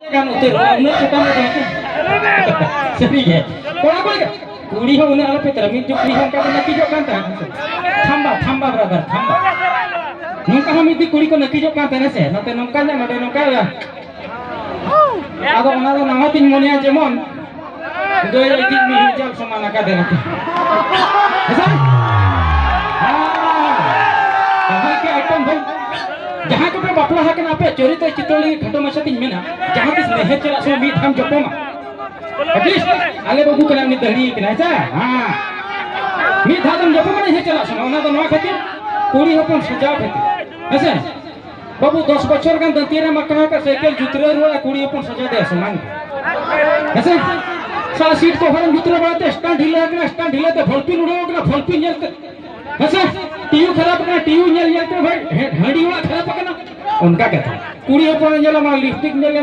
kan utir unek kita mau sedih kau apa kuri ho unek apa termin juk kuri ho kan nak kijok kan thamba brother thamba nungka kami di kuri ko nak kijok kan nase nate nungka ya ada orang nama tin monia jemon doi lagi mi hijab sama nak ada nanti betul bahai ke item bhai जहाँ को बापला है ना पे चोरी तो चित्तौली घटो मचा तीन में ना जहाँ किस नेहर चला सो मीट हम जपो मा एटलीस्ट आले बाबू कना नि दहरी कना चा हां मीट हम जपो मा नेहर चला सो ना तो नवा खातिर कुड़ी हपन सजाव खातिर ऐसे बाबू 10 बछर गन दंतीरा मकना का साइकिल जुतरे रो कुड़ी हपन सजा दे समान ऐसे साला सीट को हरन जुतरे बाते स्टैंड ढीला ते भलपिन उड़ो कना भलपिन जलते ऐसे टीयू खराब करना टीयू nyel तो भाई हडी वाला खराब करना उनका कहता कुड़ी अपन जला मा लिपस्टिक nyel